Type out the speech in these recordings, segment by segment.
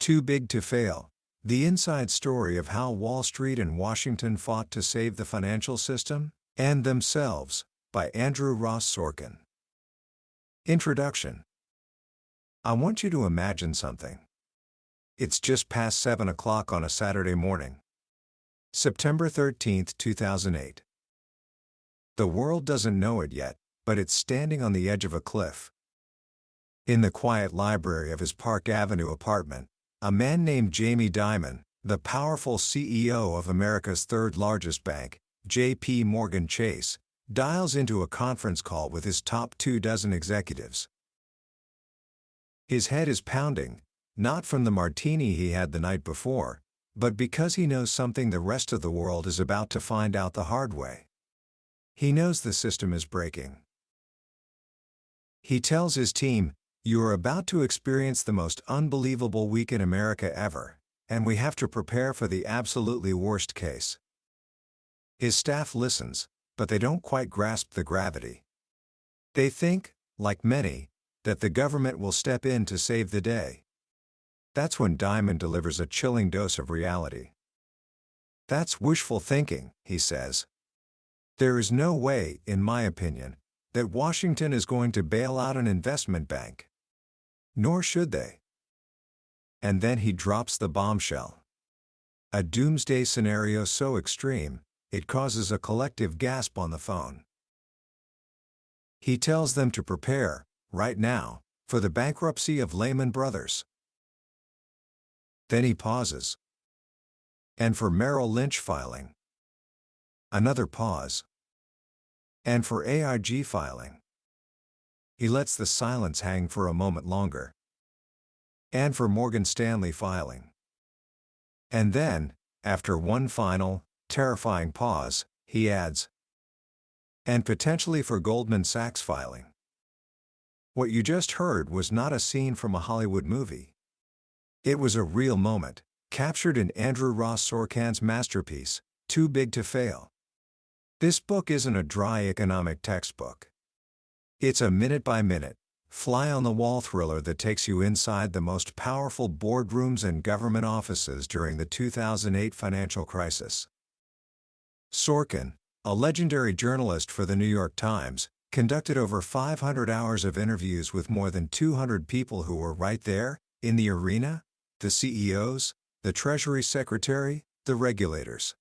Too Big to Fail: The Inside Story of How Wall Street and Washington Fought to Save the Financial System and Themselves, by Andrew Ross Sorkin. Introduction. I want you to imagine something. It's just past 7 o'clock on a Saturday morning. September 13, 2008. The world doesn't know it yet, but it's standing on the edge of a cliff. In the quiet library of his Park Avenue apartment, a man named Jamie Dimon, the powerful CEO of America's third-largest bank, J.P. Morgan Chase, dials into a conference call with his top 24 executives. His head is pounding, not from the martini he had the night before, but because he knows something the rest of the world is about to find out the hard way. He knows the system is breaking. He tells his team, "You are about to experience the most unbelievable week in America ever, and we have to prepare for the absolutely worst case." His staff listens, but they don't quite grasp the gravity. They think, like many, that the government will step in to save the day. That's when Dimon delivers a chilling dose of reality. "That's wishful thinking," he says. "There is no way, in my opinion, that Washington is going to bail out an investment bank. Nor should they." And then he drops the bombshell. A doomsday scenario so extreme, it causes a collective gasp on the phone. He tells them to prepare, right now, for the bankruptcy of Lehman Brothers. Then he pauses. "And for Merrill Lynch filing." Another pause. "And for AIG filing." He lets the silence hang for a moment longer. "And for Morgan Stanley filing." And then, after one final, terrifying pause, he adds, "And potentially for Goldman Sachs filing." What you just heard was not a scene from a Hollywood movie. It was a real moment, captured in Andrew Ross Sorkin's masterpiece, Too Big to Fail. This book isn't a dry economic textbook. It's a minute-by-minute, fly-on-the-wall thriller that takes you inside the most powerful boardrooms and government offices during the 2008 financial crisis. Sorkin, a legendary journalist for the New York Times, conducted over 500 hours of interviews with more than 200 people who were right there, in the arena: the CEOs, the Treasury Secretary, the regulators.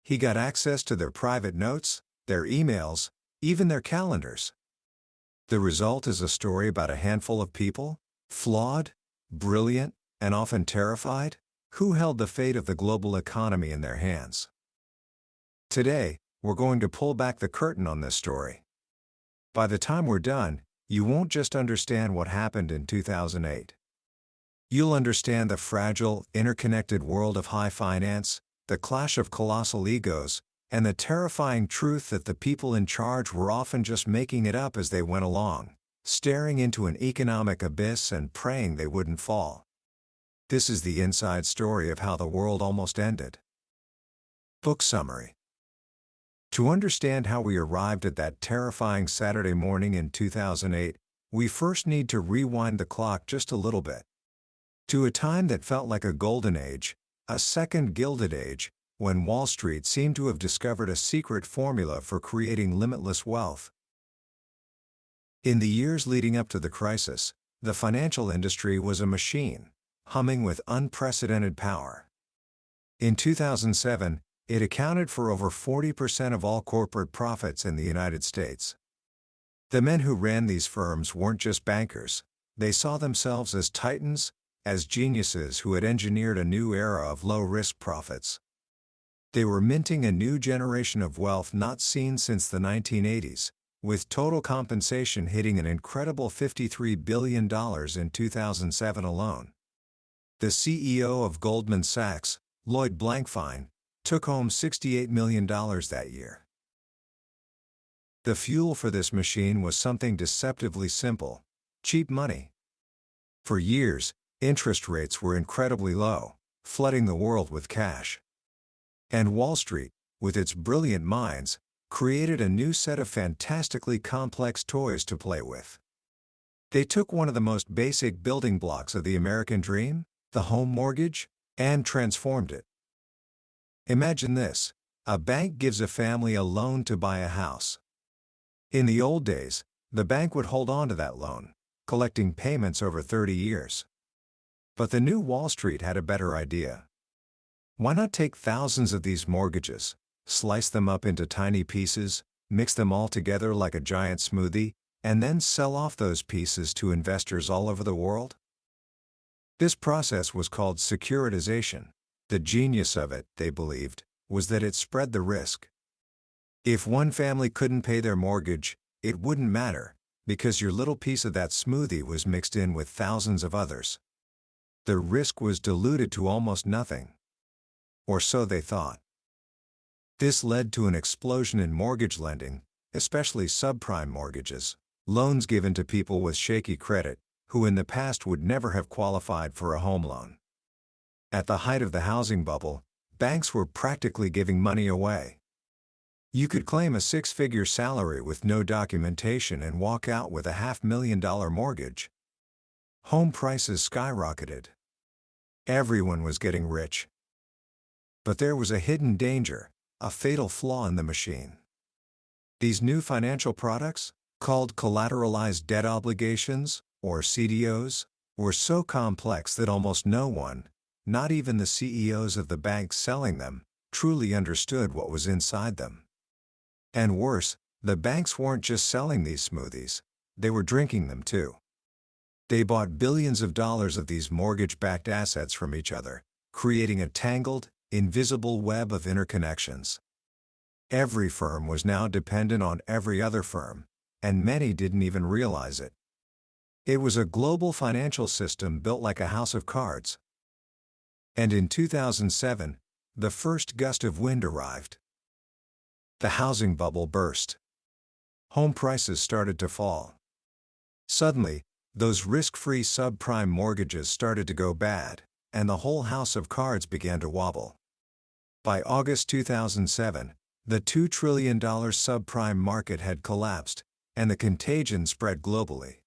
He got access to their private notes, their emails, even their calendars. The result is a story about a handful of people, flawed, brilliant, and often terrified, who held the fate of the global economy in their hands. Today, we're going to pull back the curtain on this story. By the time we're done, you won't just understand what happened in 2008. You'll understand the fragile, interconnected world of high finance, the clash of colossal egos, and the terrifying truth that the people in charge were often just making it up as they went along, staring into an economic abyss and praying they wouldn't fall. This is the inside story of how the world almost ended. Book summary. To understand how we arrived at that terrifying Saturday morning in 2008, we first need to rewind the clock just a little bit. To a time that felt like a golden age, a second Gilded Age, when Wall Street seemed to have discovered a secret formula for creating limitless wealth. In the years leading up to the crisis, the financial industry was a machine, humming with unprecedented power. In 2007, it accounted for over 40% of all corporate profits in the United States. The men who ran these firms weren't just bankers; they saw themselves as titans, as geniuses who had engineered a new era of low-risk profits. They were minting a new generation of wealth not seen since the 1980s, with total compensation hitting an incredible $53 billion in 2007 alone. The CEO of Goldman Sachs, Lloyd Blankfein, took home $68 million that year. The fuel for this machine was something deceptively simple: cheap money. For years, interest rates were incredibly low, flooding the world with cash. And Wall Street, with its brilliant minds, created a new set of fantastically complex toys to play with. They took one of the most basic building blocks of the American dream, the home mortgage, and transformed it. Imagine this: a bank gives a family a loan to buy a house. In the old days, the bank would hold on to that loan, collecting payments over 30 years. But the new Wall Street had a better idea. Why not take thousands of these mortgages, slice them up into tiny pieces, mix them all together like a giant smoothie, and then sell off those pieces to investors all over the world? This process was called securitization. The genius of it, they believed, was that it spread the risk. If one family couldn't pay their mortgage, it wouldn't matter, because your little piece of that smoothie was mixed in with thousands of others. The risk was diluted to almost nothing. Or so they thought. This led to an explosion in mortgage lending, especially subprime mortgages, loans given to people with shaky credit, who in the past would never have qualified for a home loan. At the height of the housing bubble, banks were practically giving money away. You could claim a six-figure salary with no documentation and walk out with a $500,000 mortgage. Home prices skyrocketed. Everyone was getting rich. But there was a hidden danger, a fatal flaw in the machine. These new financial products, called collateralized debt obligations, or CDOs, were so complex that almost no one, not even the CEOs of the banks selling them, truly understood what was inside them. And worse, the banks weren't just selling these smoothies, they were drinking them too. They bought billions of dollars of these mortgage-backed assets from each other, creating a tangled, invisible web of interconnections. Every firm was now dependent on every other firm, and many didn't even realize it. It was a global financial system built like a house of cards. And in 2007, the first gust of wind arrived. The housing bubble burst. Home prices started to fall. Suddenly, those risk-free subprime mortgages started to go bad, and the whole house of cards began to wobble. By August 2007, the $2 trillion subprime market had collapsed, and the contagion spread globally.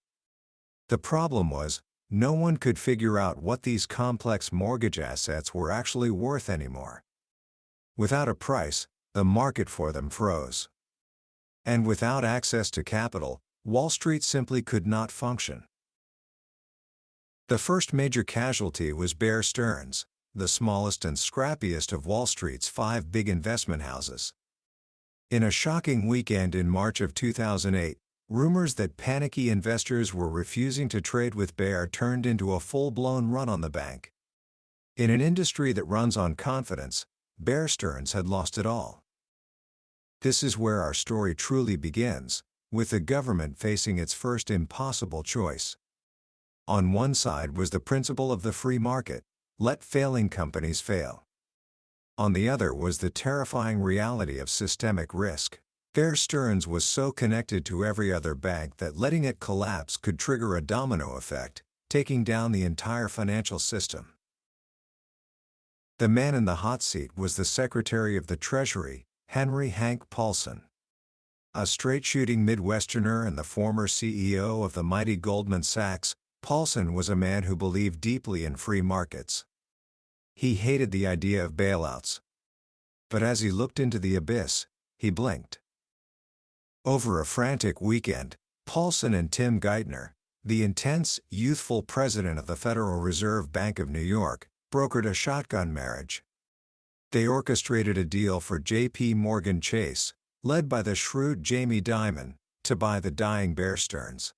The problem was, no one could figure out what these complex mortgage assets were actually worth anymore. Without a price, the market for them froze. And without access to capital, Wall Street simply could not function. The first major casualty was Bear Stearns, the smallest and scrappiest of Wall Street's 5 big investment houses. In a shocking weekend in March of 2008, rumors that panicky investors were refusing to trade with Bear turned into a full-blown run on the bank. In an industry that runs on confidence, Bear Stearns had lost it all. This is where our story truly begins, with the government facing its first impossible choice. On one side was the principle of the free market: let failing companies fail. On the other was the terrifying reality of systemic risk. Bear Stearns was so connected to every other bank that letting it collapse could trigger a domino effect, taking down the entire financial system. The man in the hot seat was the Secretary of the Treasury, Henry Paulson. A straight-shooting Midwesterner and the former CEO of the mighty Goldman Sachs, Paulson was a man who believed deeply in free markets. He hated the idea of bailouts. But as he looked into the abyss, he blinked. Over a frantic weekend, Paulson and Tim Geithner, the intense, youthful president of the Federal Reserve Bank of New York, brokered a shotgun marriage. They orchestrated a deal for J.P. Morgan Chase, led by the shrewd Jamie Dimon, to buy the dying Bear Stearns.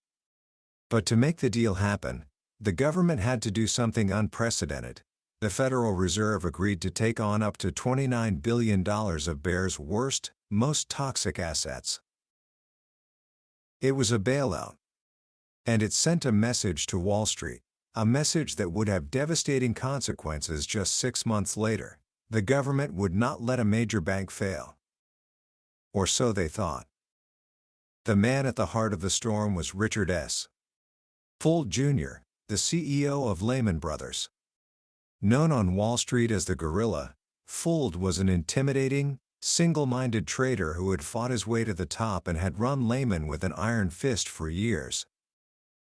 But to make the deal happen, the government had to do something unprecedented. The Federal Reserve agreed to take on up to $29 billion of Bear's worst, most toxic assets. It was a bailout. And it sent a message to Wall Street, a message that would have devastating consequences just 6 months later. The government would not let a major bank fail. Or so they thought. The man at the heart of the storm was Richard S. Fuld Jr., the CEO of Lehman Brothers. Known on Wall Street as the Gorilla, Fuld was an intimidating, single-minded trader who had fought his way to the top and had run Lehman with an iron fist for years.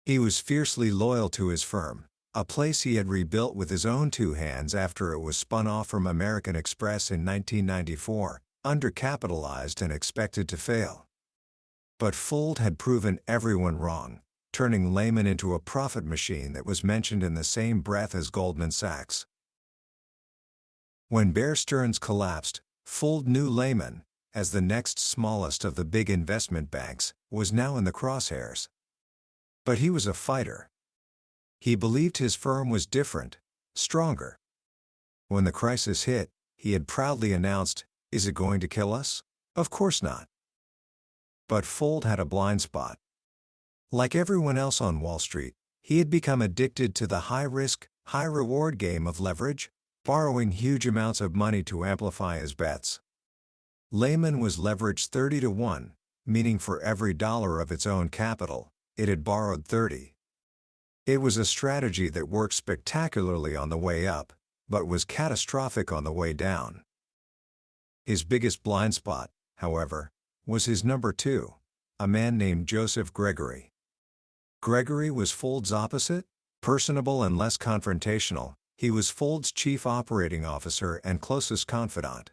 He was fiercely loyal to his firm, a place he had rebuilt with his own two hands after it was spun off from American Express in 1994, undercapitalized and expected to fail. But Fuld had proven everyone wrong, turning Lehman into a profit machine that was mentioned in the same breath as Goldman Sachs. When Bear Stearns collapsed, Fuld knew Lehman, as the next smallest of the big investment banks, was now in the crosshairs. But he was a fighter. He believed his firm was different, stronger. When the crisis hit, he had proudly announced, "Is it going to kill us? Of course not." But Fuld had a blind spot. Like everyone else on Wall Street, he had become addicted to the high-risk, high-reward game of leverage, borrowing huge amounts of money to amplify his bets. Lehman was leveraged 30 to 1, meaning for every dollar of its own capital, it had borrowed 30. It was a strategy that worked spectacularly on the way up, but was catastrophic on the way down. His biggest blind spot, however, was his number two, a man named Joseph Gregory. Gregory was Fuld's opposite, personable and less confrontational. He was Fuld's chief operating officer and closest confidant.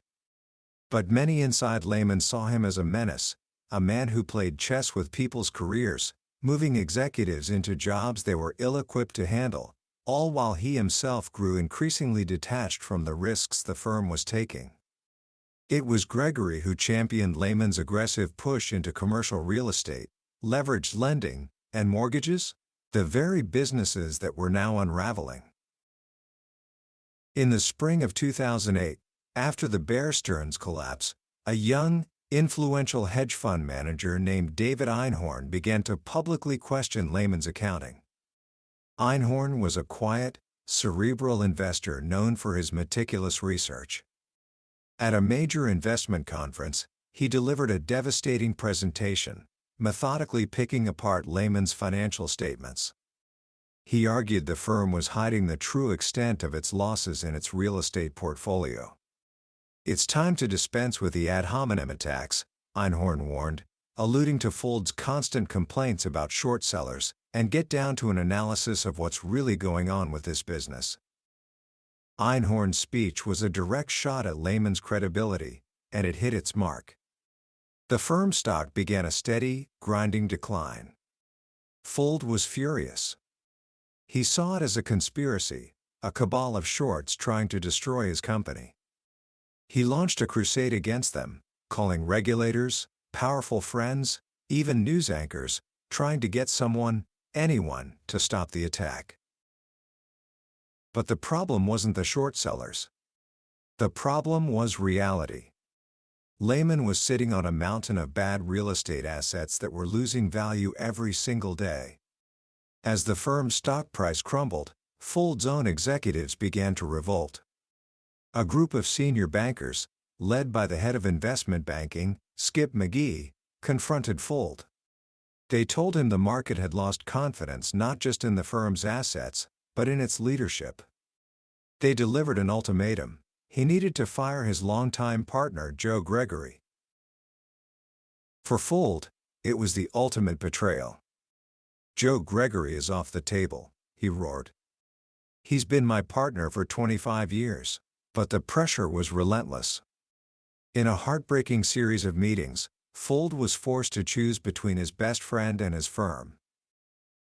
But many inside Lehman saw him as a menace, a man who played chess with people's careers, moving executives into jobs they were ill-equipped to handle, all while he himself grew increasingly detached from the risks the firm was taking. It was Gregory who championed Lehman's aggressive push into commercial real estate, leveraged lending, and mortgages, the very businesses that were now unraveling. In the spring of 2008, after the Bear Stearns collapse, a young, influential hedge fund manager named David Einhorn began to publicly question Lehman's accounting. Einhorn was a quiet, cerebral investor known for his meticulous research. At a major investment conference, he delivered a devastating presentation, methodically picking apart Lehman's financial statements. He argued the firm was hiding the true extent of its losses in its real estate portfolio. "It's time to dispense with the ad hominem attacks," Einhorn warned, alluding to Fuld's constant complaints about short sellers, "and get down to an analysis of what's really going on with this business." Einhorn's speech was a direct shot at Lehman's credibility, and it hit its mark. The firm's stock began a steady, grinding decline. Fuld was furious. He saw it as a conspiracy, a cabal of shorts trying to destroy his company. He launched a crusade against them, calling regulators, powerful friends, even news anchors, trying to get someone, anyone, to stop the attack. But the problem wasn't the short sellers. The problem was reality. Lehman was sitting on a mountain of bad real estate assets that were losing value every single day. As the firm's stock price crumbled, Fuld's own executives began to revolt. A group of senior bankers, led by the head of investment banking, Skip McGee, confronted Fuld. They told him the market had lost confidence not just in the firm's assets, but in its leadership. They delivered an ultimatum: he needed to fire his longtime partner Joe Gregory. For Fuld, it was the ultimate betrayal. "Joe Gregory is off the table," he roared. "He's been my partner for 25 years. But the pressure was relentless. In a heartbreaking series of meetings, Fuld was forced to choose between his best friend and his firm.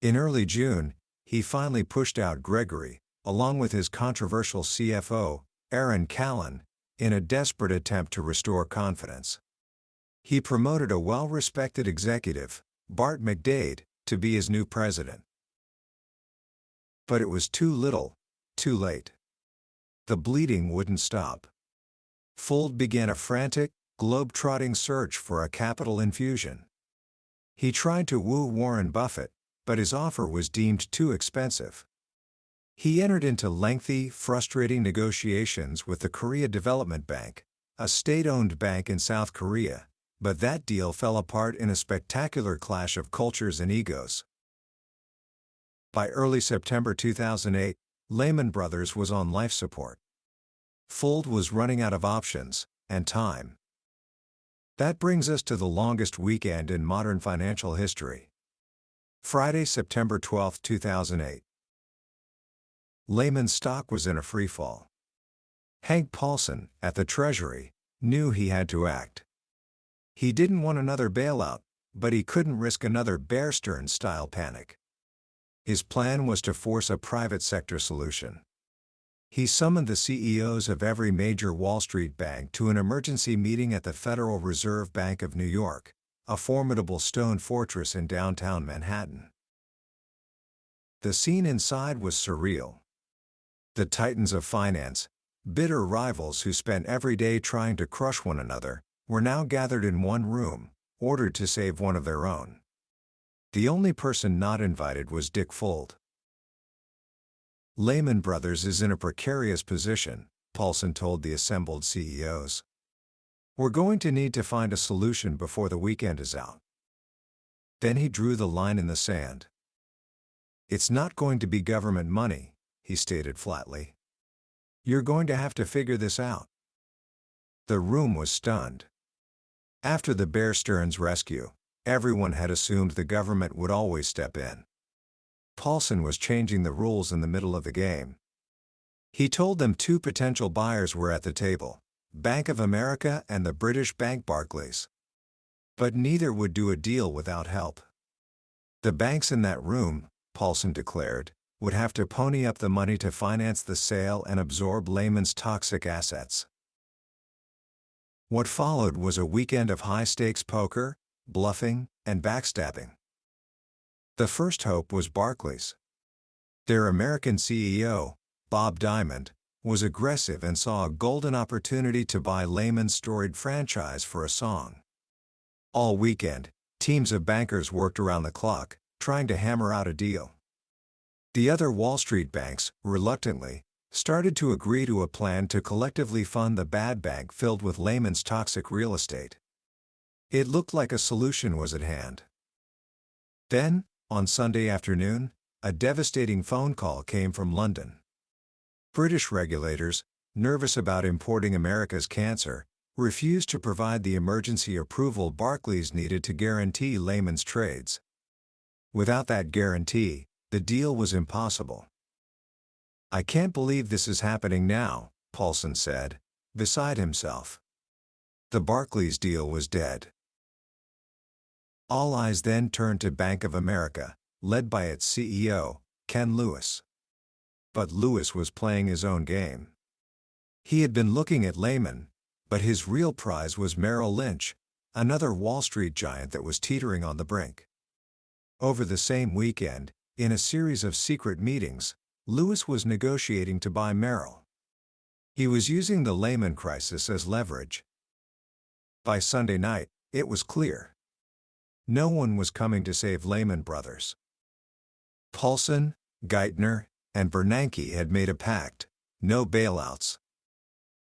In early June, he finally pushed out Gregory, along with his controversial CFO, Aaron Callan, in a desperate attempt to restore confidence. He promoted a well-respected executive, Bart McDade, to be his new president. But it was too little, too late. The bleeding wouldn't stop. Fuld began a frantic, globe-trotting search for a capital infusion. He tried to woo Warren Buffett, but his offer was deemed too expensive. He entered into lengthy, frustrating negotiations with the Korea Development Bank, a state-owned bank in South Korea, but that deal fell apart in a spectacular clash of cultures and egos. By early September 2008, Lehman Brothers was on life support. Fuld was running out of options and time. That brings us to the longest weekend in modern financial history. Friday, September 12, 2008. Lehman's stock was in a freefall. Henry Paulson, at the Treasury, knew he had to act. He didn't want another bailout, but he couldn't risk another Bear Stearns-style panic. His plan was to force a private sector solution. He summoned the CEOs of every major Wall Street bank to an emergency meeting at the Federal Reserve Bank of New York, a formidable stone fortress in downtown Manhattan. The scene inside was surreal. The titans of finance, bitter rivals who spent every day trying to crush one another, were now gathered in one room, ordered to save one of their own. The only person not invited was Dick Fuld. Lehman Brothers is in a precarious position, Paulson told the assembled CEOs. We're going to need to find a solution before the weekend is out. Then he drew the line in the sand. It's not going to be government money, he stated flatly. You're going to have to figure this out. The room was stunned. After the Bear Stearns rescue, everyone had assumed the government would always step in. Paulson was changing the rules in the middle of the game. He told them two potential buyers were at the table, Bank of America and the British bank Barclays. But neither would do a deal without help. The banks in that room, Paulson declared, would have to pony up the money to finance the sale and absorb Lehman's toxic assets. What followed was a weekend of high-stakes poker, bluffing, and backstabbing. The first hope was Barclays. Their American CEO, Bob Diamond, was aggressive and saw a golden opportunity to buy Lehman's storied franchise for a song. All weekend, teams of bankers worked around the clock, trying to hammer out a deal. The other Wall Street banks, reluctantly, started to agree to a plan to collectively fund the bad bank filled with Lehman's toxic real estate. It looked like a solution was at hand. Then, on Sunday afternoon, a devastating phone call came from London. British regulators, nervous about importing America's cancer, refused to provide the emergency approval Barclays needed to guarantee Lehman's trades. Without that guarantee, the deal was impossible. I can't believe this is happening now, Paulson said, beside himself. The Barclays deal was dead. All eyes then turned to Bank of America, led by its CEO, Ken Lewis. But Lewis was playing his own game. He had been looking at Lehman, but his real prize was Merrill Lynch, another Wall Street giant that was teetering on the brink. Over the same weekend, in a series of secret meetings, Lewis was negotiating to buy Merrill. He was using the Lehman crisis as leverage. By Sunday night, it was clear. No one was coming to save Lehman Brothers. Paulson, Geithner, and Bernanke had made a pact: no bailouts.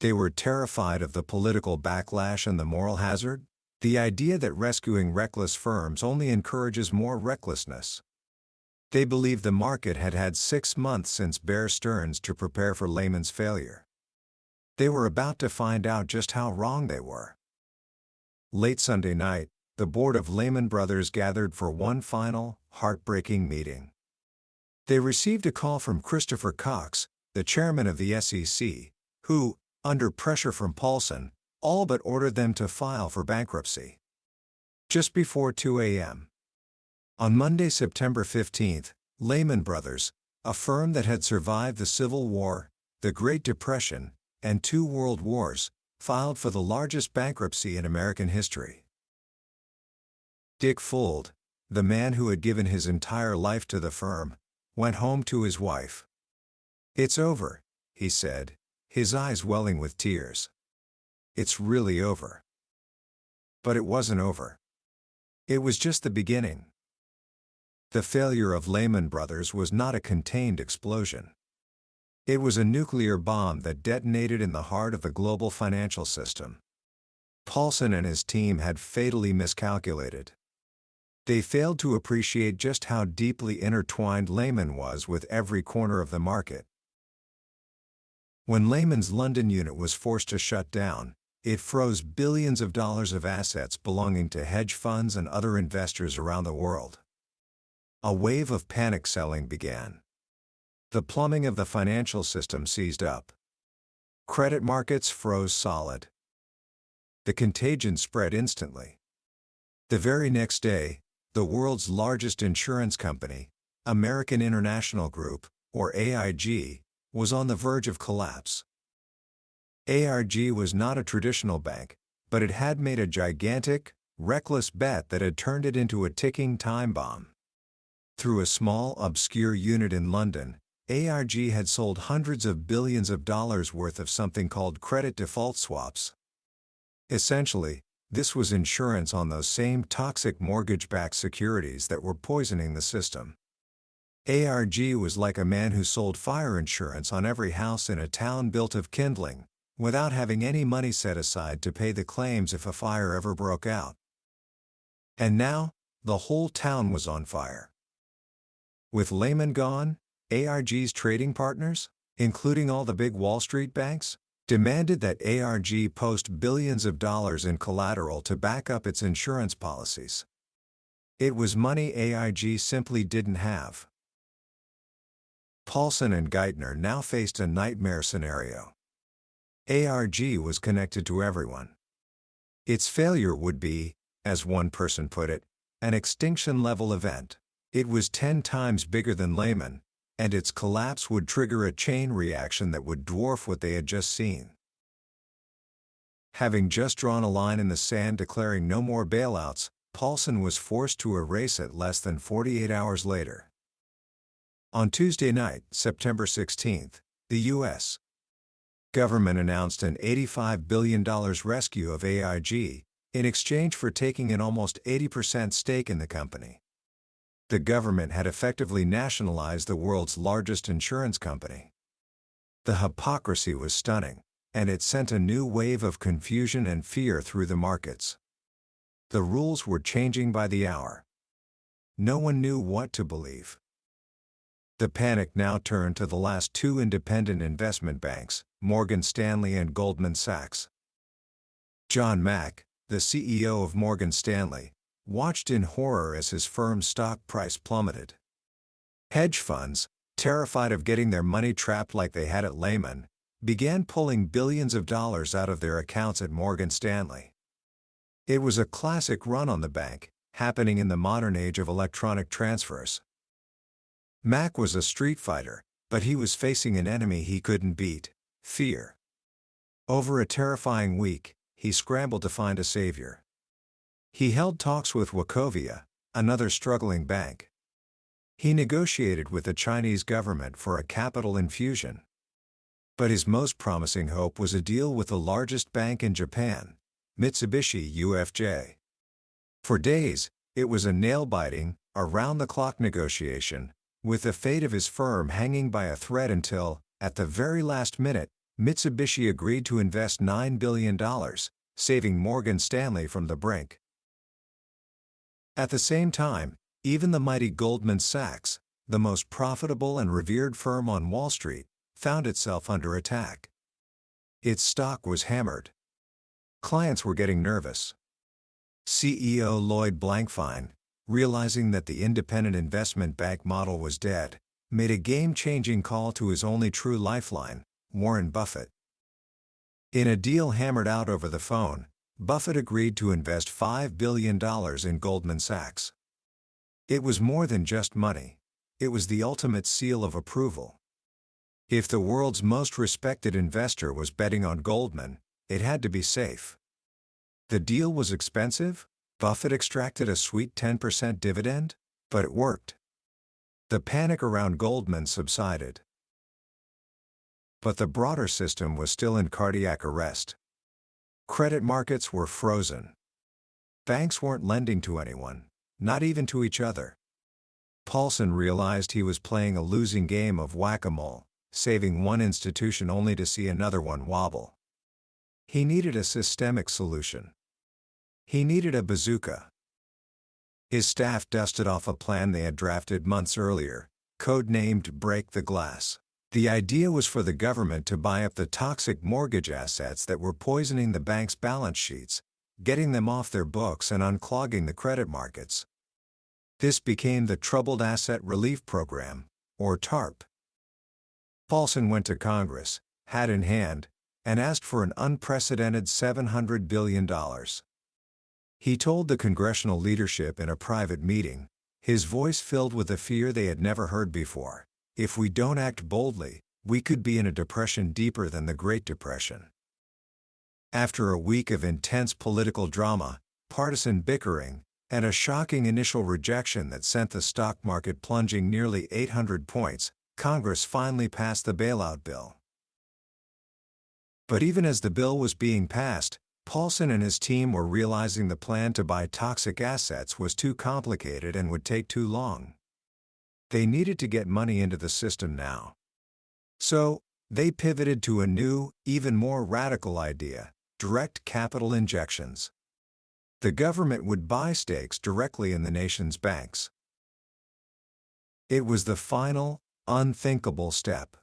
They were terrified of the political backlash and the moral hazard, the idea that rescuing reckless firms only encourages more recklessness. They believed the market had had 6 months since Bear Stearns to prepare for Lehman's failure. They were about to find out just how wrong they were. Late Sunday night, the board of Lehman Brothers gathered for one final, heartbreaking meeting. They received a call from Christopher Cox, the chairman of the SEC, who, under pressure from Paulson, all but ordered them to file for bankruptcy. Just before 2 a.m. On Monday, September 15, Lehman Brothers, a firm that had survived the Civil War, the Great Depression, and 2 world wars, filed for the largest bankruptcy in American history. Dick Fuld, the man who had given his entire life to the firm, went home to his wife. "It's over," he said, his eyes welling with tears. "It's really over." But it wasn't over. It was just the beginning. The failure of Lehman Brothers was not a contained explosion. It was a nuclear bomb that detonated in the heart of the global financial system. Paulson and his team had fatally miscalculated. They failed to appreciate just how deeply intertwined Lehman was with every corner of the market. When Lehman's London unit was forced to shut down, it froze billions of dollars of assets belonging to hedge funds and other investors around the world. A wave of panic selling began. The plumbing of the financial system seized up. Credit markets froze solid. The contagion spread instantly. The very next day, the world's largest insurance company, American International Group, or AIG, was on the verge of collapse. AIG was not a traditional bank, but it had made a gigantic, reckless bet that had turned it into a ticking time bomb. Through a small, obscure unit in London, AIG had sold hundreds of billions of dollars worth of something called credit default swaps. Essentially, this was insurance on those same toxic mortgage-backed securities that were poisoning the system. AIG was like a man who sold fire insurance on every house in a town built of kindling, without having any money set aside to pay the claims if a fire ever broke out. And now, the whole town was on fire. With Lehman gone, AIG's trading partners, including all the big Wall Street banks, demanded that AIG post billions of dollars in collateral to back up its insurance policies. It was money AIG simply didn't have. Paulson and Geithner now faced a nightmare scenario. AIG was connected to everyone. Its failure would be, as one person put it, an extinction-level event. It was 10 times bigger than Lehman, and its collapse would trigger a chain reaction that would dwarf what they had just seen. Having just drawn a line in the sand declaring no more bailouts, Paulson was forced to erase it less than 48 hours later. On Tuesday night, September 16, the U.S. government announced an $85 billion rescue of AIG, in exchange for taking an almost 80% stake in the company. The government had effectively nationalized the world's largest insurance company. The hypocrisy was stunning, and it sent a new wave of confusion and fear through the markets. The rules were changing by the hour. No one knew what to believe. The panic now turned to the last two independent investment banks, Morgan Stanley and Goldman Sachs. John Mack, the CEO of Morgan Stanley, watched in horror as his firm's stock price plummeted. Hedge funds, terrified of getting their money trapped like they had at Lehman, began pulling billions of dollars out of their accounts at Morgan Stanley. It was a classic run on the bank, happening in the modern age of electronic transfers. Mack was a street fighter, but he was facing an enemy he couldn't beat: fear. Over a terrifying week, he scrambled to find a savior. He held talks with Wachovia, another struggling bank. He negotiated with the Chinese government for a capital infusion. But his most promising hope was a deal with the largest bank in Japan, Mitsubishi UFJ. For days, it was a nail-biting, around-the-clock negotiation, with the fate of his firm hanging by a thread until, at the very last minute, Mitsubishi agreed to invest $9 billion, saving Morgan Stanley from the brink. At the same time, even the mighty Goldman Sachs, the most profitable and revered firm on Wall Street, found itself under attack. Its stock was hammered. Clients were getting nervous. CEO Lloyd Blankfein, realizing that the independent investment bank model was dead, made a game-changing call to his only true lifeline, Warren Buffett. In a deal hammered out over the phone, Buffett agreed to invest $5 billion in Goldman Sachs. It was more than just money. It was the ultimate seal of approval. If the world's most respected investor was betting on Goldman, it had to be safe. The deal was expensive. Buffett extracted a sweet 10% dividend, but it worked. The panic around Goldman subsided. But the broader system was still in cardiac arrest. Credit markets were frozen. Banks weren't lending to anyone, not even to each other. Paulson realized he was playing a losing game of whack-a-mole, saving one institution only to see another one wobble. He needed a systemic solution. He needed a bazooka. His staff dusted off a plan they had drafted months earlier, code-named Break the Glass. The idea was for the government to buy up the toxic mortgage assets that were poisoning the bank's balance sheets, getting them off their books and unclogging the credit markets. This became the Troubled Asset Relief Program, or TARP. Paulson went to Congress, hat in hand, and asked for an unprecedented $700 billion. He told the congressional leadership in a private meeting, his voice filled with a fear they had never heard before, "If we don't act boldly, we could be in a depression deeper than the Great Depression." After a week of intense political drama, partisan bickering, and a shocking initial rejection that sent the stock market plunging nearly 800 points, Congress finally passed the bailout bill. But even as the bill was being passed, Paulson and his team were realizing the plan to buy toxic assets was too complicated and would take too long. They needed to get money into the system now. So, they pivoted to a new, even more radical idea: direct capital injections. The government would buy stakes directly in the nation's banks. It was the final, unthinkable step.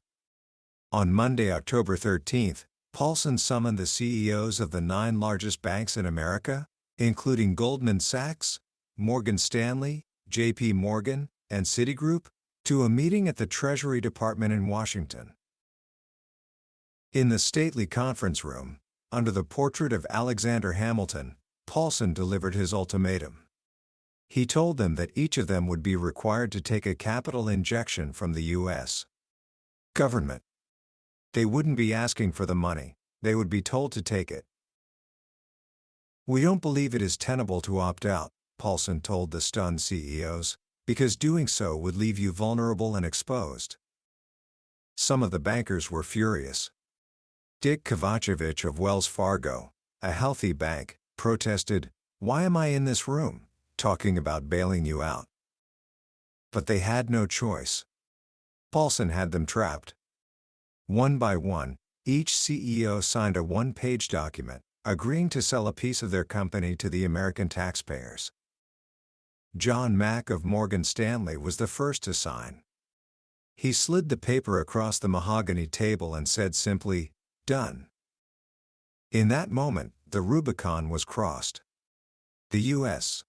On Monday, October 13th, Paulson summoned the CEOs of the 9 largest banks in America, including Goldman Sachs, Morgan Stanley, J.P. Morgan, and Citigroup, to a meeting at the Treasury Department in Washington. In the stately conference room, under the portrait of Alexander Hamilton, Paulson delivered his ultimatum. He told them that each of them would be required to take a capital injection from the U.S. government. They wouldn't be asking for the money, they would be told to take it. "We don't believe it is tenable to opt out," Paulson told the stunned CEOs, "because doing so would leave you vulnerable and exposed." Some of the bankers were furious. Dick Kovacevich of Wells Fargo, a healthy bank, protested, "Why am I in this room, talking about bailing you out?" But they had no choice. Paulson had them trapped. One by one, each CEO signed a one-page document, agreeing to sell a piece of their company to the American taxpayers. John Mack of Morgan Stanley was the first to sign. He slid the paper across the mahogany table and said simply, "Done." In that moment, the Rubicon was crossed. The U.S.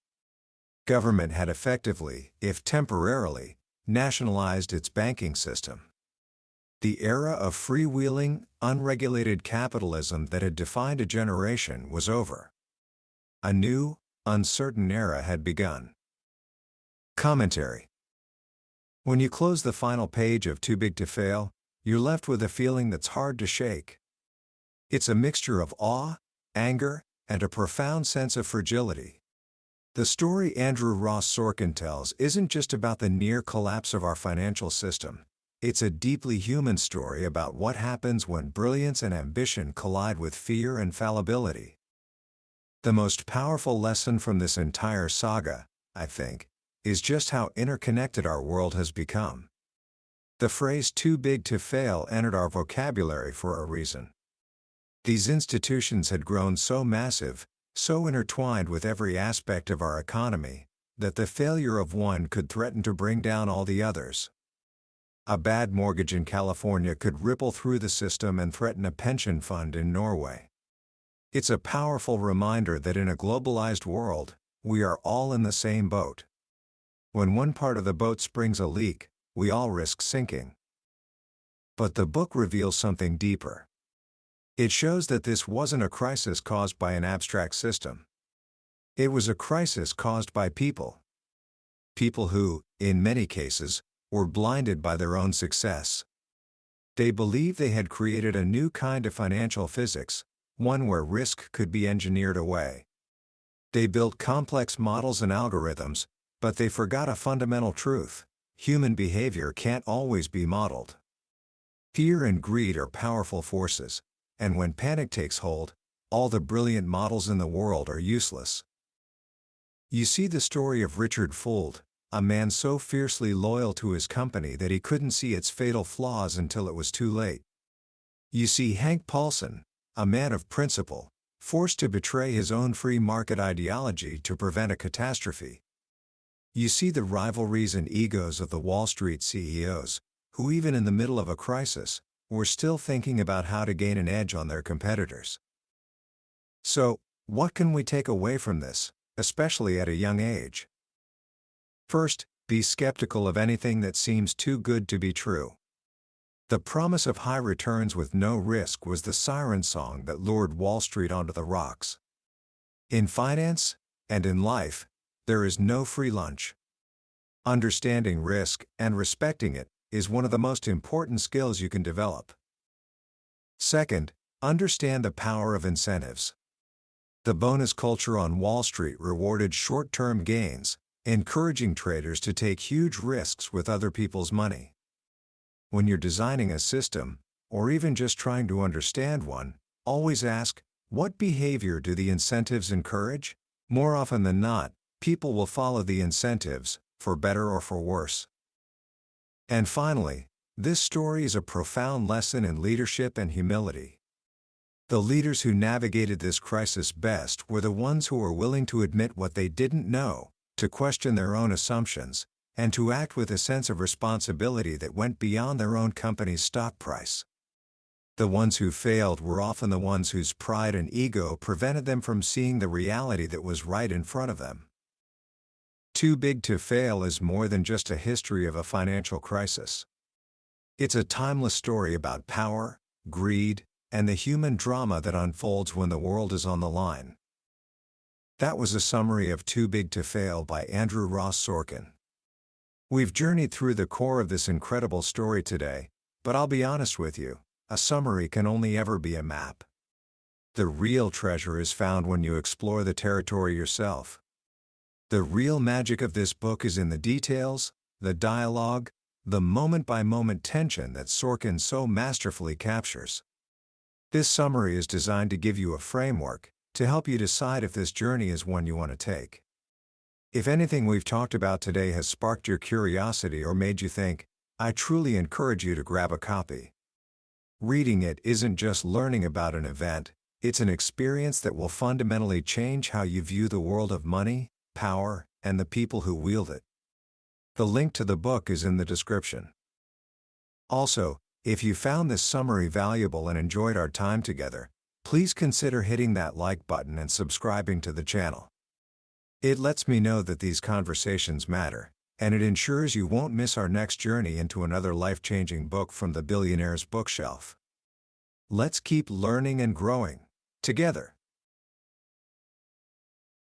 government had effectively, if temporarily, nationalized its banking system. The era of freewheeling, unregulated capitalism that had defined a generation was over. A new, uncertain era had begun. Commentary. When you close the final page of Too Big to Fail, you're left with a feeling that's hard to shake. It's a mixture of awe, anger, and a profound sense of fragility. The story Andrew Ross Sorkin tells isn't just about the near collapse of our financial system. It's a deeply human story about what happens when brilliance and ambition collide with fear and fallibility. The most powerful lesson from this entire saga, I think, is just how interconnected our world has become. The phrase "too big to fail" entered our vocabulary for a reason. These institutions had grown so massive, so intertwined with every aspect of our economy, that the failure of one could threaten to bring down all the others. A bad mortgage in California could ripple through the system and threaten a pension fund in Norway. It's a powerful reminder that in a globalized world, we are all in the same boat. When one part of the boat springs a leak, we all risk sinking. But the book reveals something deeper. It shows that this wasn't a crisis caused by an abstract system. It was a crisis caused by people. People who, in many cases, were blinded by their own success. They believed they had created a new kind of financial physics, one where risk could be engineered away. They built complex models and algorithms, but they forgot a fundamental truth: human behavior can't always be modeled. Fear and greed are powerful forces, and when panic takes hold, all the brilliant models in the world are useless. You see the story of Richard Fuld, a man so fiercely loyal to his company that he couldn't see its fatal flaws until it was too late. You see Henry Paulson, a man of principle, forced to betray his own free market ideology to prevent a catastrophe. You see the rivalries and egos of the Wall Street CEOs, who even in the middle of a crisis, were still thinking about how to gain an edge on their competitors. So, what can we take away from this, especially at a young age? First, be skeptical of anything that seems too good to be true. The promise of high returns with no risk was the siren song that lured Wall Street onto the rocks. In finance, and in life, there is no free lunch. Understanding risk and respecting it is one of the most important skills you can develop. Second, understand the power of incentives. The bonus culture on Wall Street rewarded short-term gains, encouraging traders to take huge risks with other people's money. When you're designing a system, or even just trying to understand one, always ask, what behavior do the incentives encourage? More often than not, people will follow the incentives, for better or for worse. And finally, this story is a profound lesson in leadership and humility. The leaders who navigated this crisis best were the ones who were willing to admit what they didn't know, to question their own assumptions, and to act with a sense of responsibility that went beyond their own company's stock price. The ones who failed were often the ones whose pride and ego prevented them from seeing the reality that was right in front of them. Too Big to Fail is more than just a history of a financial crisis. It's a timeless story about power, greed, and the human drama that unfolds when the world is on the line. That was a summary of Too Big to Fail by Andrew Ross Sorkin. We've journeyed through the core of this incredible story today, but I'll be honest with you, a summary can only ever be a map. The real treasure is found when you explore the territory yourself. The real magic of this book is in the details, the dialogue, the moment-by-moment tension that Sorkin so masterfully captures. This summary is designed to give you a framework, to help you decide if this journey is one you want to take. If anything we've talked about today has sparked your curiosity or made you think, I truly encourage you to grab a copy. Reading it isn't just learning about an event, it's an experience that will fundamentally change how you view the world of money, power, and the people who wield it. The link to the book is in the description. Also, if you found this summary valuable and enjoyed our time together, please consider hitting that like button and subscribing to the channel. It lets me know that these conversations matter, and it ensures you won't miss our next journey into another life-changing book from the billionaire's bookshelf. Let's keep learning and growing together.